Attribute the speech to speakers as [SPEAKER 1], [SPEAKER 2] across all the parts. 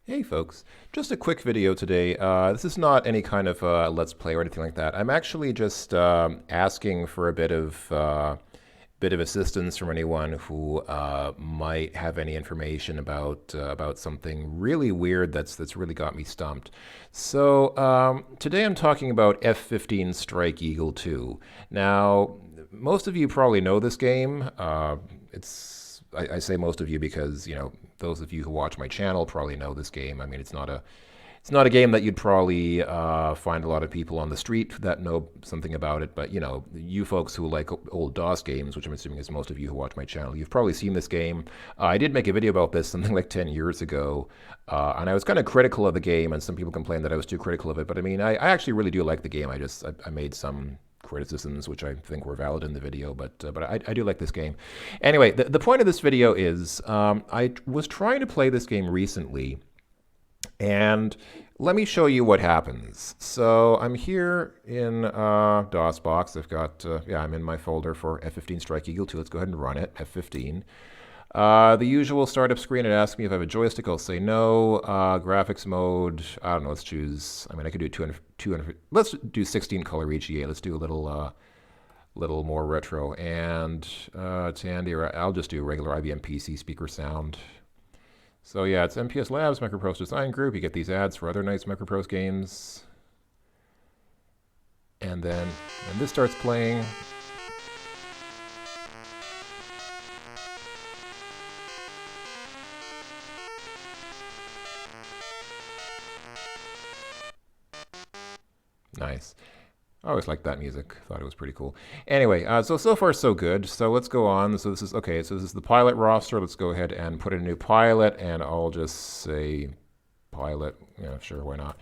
[SPEAKER 1] Hey folks, just a quick video today. This is not any kind of let's play or anything like that. I'm actually just asking for a bit of assistance from anyone who might have any information about something really weird that's really got me stumped. So today I'm talking about F-15 Strike Eagle 2. Now, most of you probably know this game. I say most of you because those of you who watch my channel probably know this game. I mean, it's not a game that you'd probably find a lot of people on the street that know something about it. But you folks who like old DOS games, which I'm assuming is most of you who watch my channel, you've probably seen this game. I did make a video about this something like 10 years ago, and I was kind of critical of the game, and some people complained that I was too critical of it. But I mean, I actually really do like the game. I made some criticisms which I think were valid in the video, but I do like this game. Anyway, the point of this video is I was trying to play this game recently, and let me show you what happens. So I'm here in DOSBox. I've got, yeah, I'm in my folder for F-15 Strike Eagle 2. Let's go ahead and run it, F-15. The usual startup screen, it asks me if I have a joystick. I'll say no. Graphics mode, I don't know, let's choose, I mean, I could do 200, let's do 16 color EGA. Let's do a little more retro. And Tandy, or I'll just do regular IBM PC speaker sound. So yeah, it's MPS Labs, Microprose Design Group. You get these ads for other nice Microprose games. And then when this starts playing, nice. I always liked that music. Thought it was pretty cool. Anyway, so far so good. So let's go on. So this is okay. So this is the pilot roster. Let's go ahead and put in a new pilot, and I'll just say pilot. Yeah, sure, why not?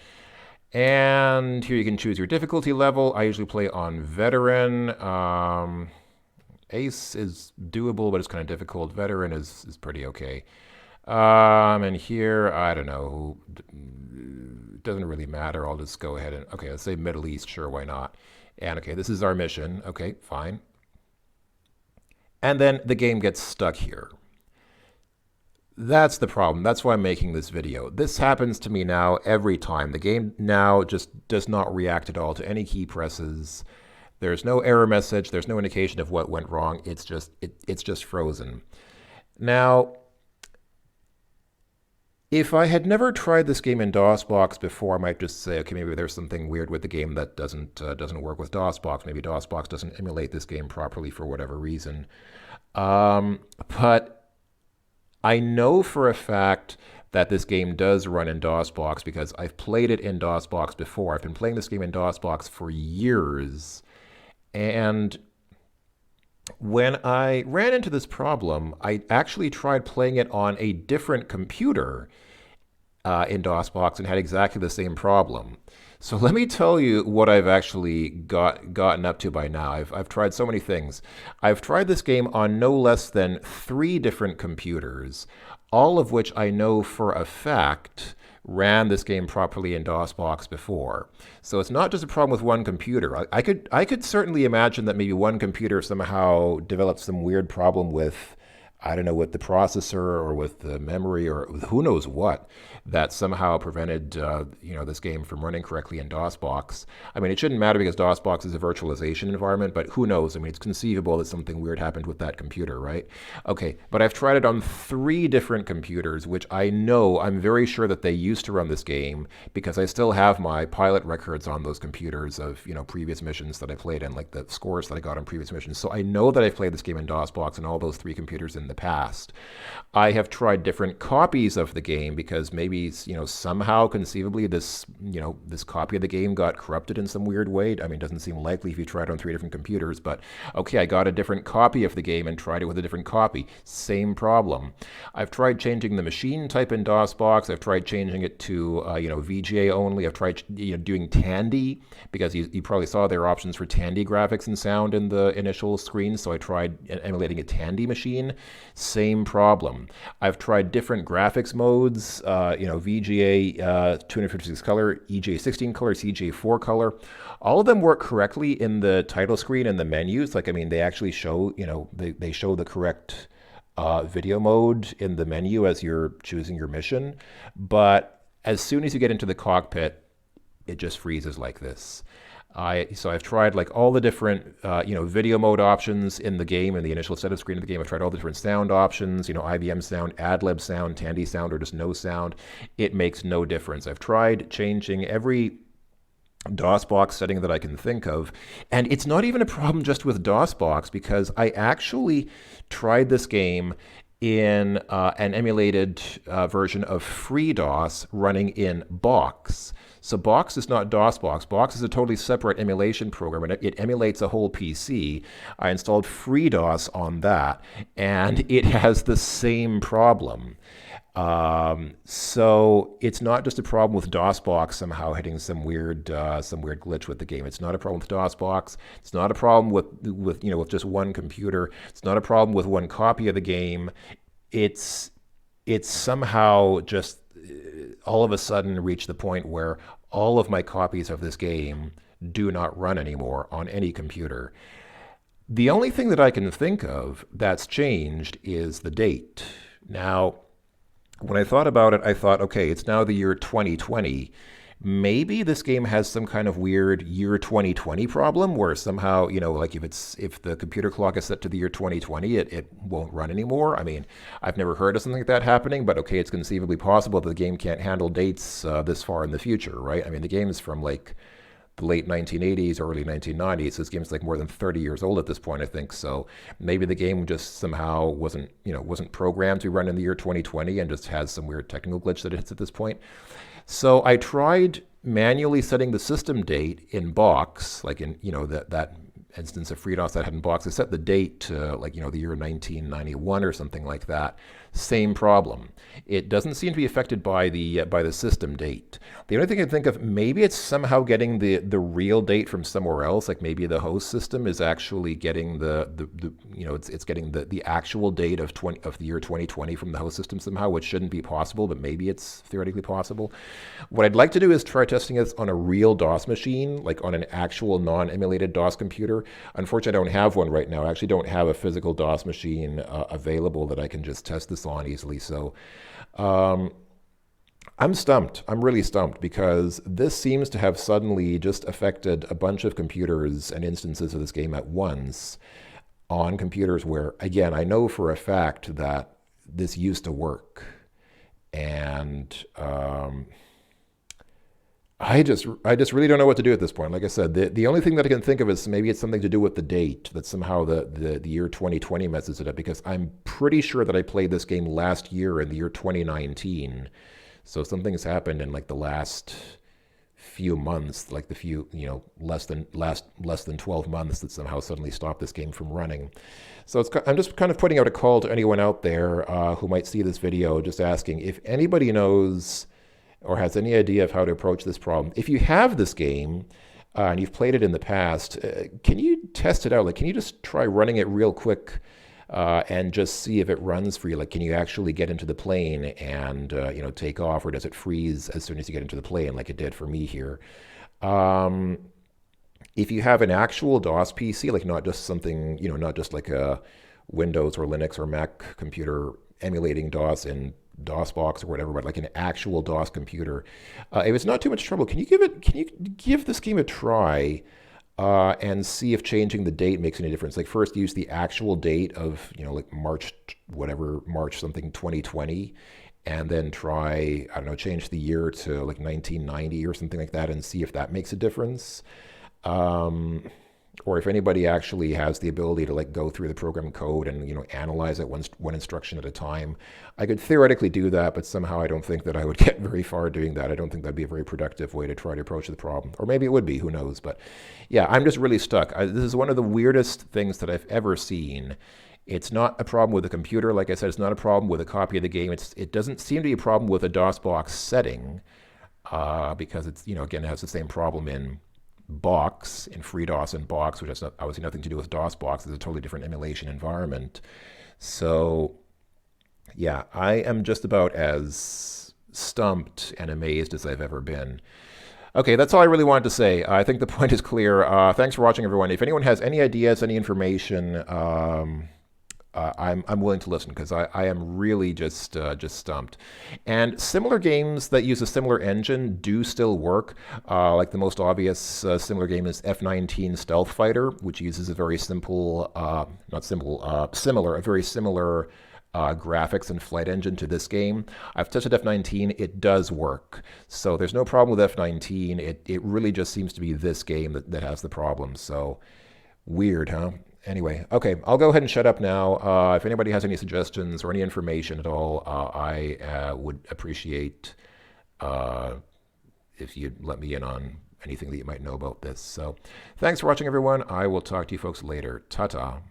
[SPEAKER 1] And here you can choose your difficulty level. I usually play on veteran. Ace is doable, but it's kind of difficult. Veteran is pretty okay. And here, I don't know, it doesn't really matter. I'll just go ahead and, okay, let's say Middle East, sure, why not? And okay, this is our mission. Okay, fine. And then the game gets stuck here. That's the problem. That's why I'm making this video. This happens to me now every time. The game now just does not react at all to any key presses. There's no error message. There's no indication of what went wrong. It's just frozen. Now, if I had never tried this game in DOSBox before, I might just say, okay, maybe there's something weird with the game that doesn't work with DOSBox. Maybe DOSBox doesn't emulate this game properly for whatever reason. But I know for a fact that this game does run in DOSBox because I've played it in DOSBox before. I've been playing this game in DOSBox for years, and when I ran into this problem, I actually tried playing it on a different computer in DOSBox and had exactly the same problem. So let me tell you what I've actually gotten up to by now. I've tried so many things. I've tried this game on no less than 3 different computers, all of which I know for a fact ran this game properly in DOSBox before. So it's not just a problem with one computer. I could certainly imagine that maybe one computer somehow developed some weird problem with, I don't know, with the processor or with the memory or who knows what, that somehow prevented this game from running correctly in DOSBox. I mean, it shouldn't matter because DOSBox is a virtualization environment, but who knows? I mean, it's conceivable that something weird happened with that computer, right? Okay, but I've tried it on 3 different computers, which I'm very sure that they used to run this game because I still have my pilot records on those computers of, previous missions that I played in, like the scores that I got on previous missions. So I know that I've played this game in DOSBox on all those 3 computers in the past. I have tried different copies of the game because maybe somehow conceivably this copy of the game got corrupted in some weird way. I mean, it doesn't seem likely if you tried on 3 different computers, but okay, I got a different copy of the game and tried it with a different copy. Same problem. I've tried changing the machine type in DOSBox. I've tried changing it to VGA only. I've tried doing Tandy because you probably saw there are options for Tandy graphics and sound in the initial screen, so I tried emulating a Tandy machine. Same problem. I've tried different graphics modes, VGA 256 color, EJ 16 color, CJ 4 color. All of them work correctly in the title screen and the menus. Like, I mean, they actually show, they show the correct video mode in the menu as you're choosing your mission. But As soon as you get into the cockpit, it just freezes like this. So I've tried like all the different video mode options in the game, in the initial setup screen of the game. I've tried all the different sound options, IBM sound, AdLib sound, Tandy sound, or just no sound. It makes no difference. I've tried changing every DOSBox setting that I can think of. And it's not even a problem just with DOSBox, because I actually tried this game in an emulated version of FreeDOS running in Box. So Box is not DOSBox. Box is a totally separate emulation program, and it emulates a whole PC. I installed FreeDOS on that, and it has the same problem. So it's not just a problem with DOSBox somehow hitting some weird glitch with the game. It's not a problem with DOSBox. It's not a problem with just one computer. It's not a problem with one copy of the game. It's somehow just all of a sudden reached the point where all of my copies of this game do not run anymore on any computer. The only thing that I can think of that's changed is the date. Now, when I thought about it, I thought, okay, it's now the year 2020. Maybe this game has some kind of weird year 2020 problem where somehow, like if the computer clock is set to the year 2020, it won't run anymore. I mean, I've never heard of something like that happening, but okay, it's conceivably possible that the game can't handle dates this far in the future, right? I mean, the game's from like the late 1980s, early 1990s. So this game's like more than 30 years old at this point, I think. So maybe the game just somehow wasn't programmed to run in the year 2020 and just has some weird technical glitch that it hits at this point. So I tried manually setting the system date in Box, like in that instance of FreeDOS that I had in Box. I set the date to the year 1991 or something like that. Same problem. It doesn't seem to be affected by the system date. The only thing I can think of, maybe it's somehow getting the real date from somewhere else. Like maybe the host system is actually getting it's getting the actual date of the year 2020 from the host system somehow, which shouldn't be possible, but maybe it's theoretically possible. What I'd like to do is try testing this on a real DOS machine, like on an actual non-emulated DOS computer. Unfortunately, I don't have one right now. I actually don't have a physical DOS machine available that I can just test this on easily. So I'm stumped. I'm really stumped, because this seems to have suddenly just affected a bunch of computers and instances of this game at once on computers where, again, I know for a fact that this used to work. And I just really don't know what to do at this point. Like I said, the only thing that I can think of is maybe it's something to do with the date, that somehow the year 2020 messes it up, because I'm pretty sure that I played this game last year in the year 2019. So something's happened in like the last few months, like the few, less than 12 months, that somehow suddenly stopped this game from running. So I'm just kind of putting out a call to anyone out there who might see this video, just asking if anybody knows or has any idea of how to approach this problem. If you have this game and you've played it in the past, can you test it out? Like, can you just try running it real quick and just see if it runs for you? Like, can you actually get into the plane and take off, or does it freeze as soon as you get into the plane, like it did for me here? If you have an actual DOS PC, like not just something, not just like a Windows or Linux or Mac computer emulating DOS in DOSBox or whatever, but like an actual DOS computer, if it's not too much trouble, can you give this game a try and see if changing the date makes any difference? Like, first use the actual date of like March something 2020, and then try, I don't know, change the year to like 1990 or something like that, and see if that makes a difference. Or if anybody actually has the ability to like go through the program code and analyze it one instruction at a time. I could theoretically do that, but somehow I don't think that I would get very far doing that. I don't think that'd be a very productive way to try to approach the problem. Or maybe it would be, who knows? But yeah, I'm just really stuck. This is one of the weirdest things that I've ever seen. It's not a problem with the computer. Like I said, it's not a problem with a copy of the game. It doesn't seem to be a problem with a DOSBox setting because it's, again, it has the same problem in Box, in FreeDOS and Box, which has obviously nothing to do with DOSBox. It's a totally different emulation environment. So yeah, I am just about as stumped and amazed as I've ever been. Okay, that's all I really wanted to say. I think the point is clear. Thanks for watching, everyone. If anyone has any ideas, any information I'm willing to listen because I am really just stumped. And similar games that use a similar engine do still work. Like the most obvious similar game is F-15 Stealth Fighter, which uses a very simple, not simple, similar, a very similar graphics and flight engine to this game. I've tested F-15; it does work. So there's no problem with F-15. It really just seems to be this game that has the problem. So weird, huh? Anyway, okay, I'll go ahead and shut up now. If anybody has any suggestions or any information at all, I would appreciate uh, if you'd let me in on anything that you might know about this. So thanks for watching, everyone. I will talk to you folks later. Ta ta.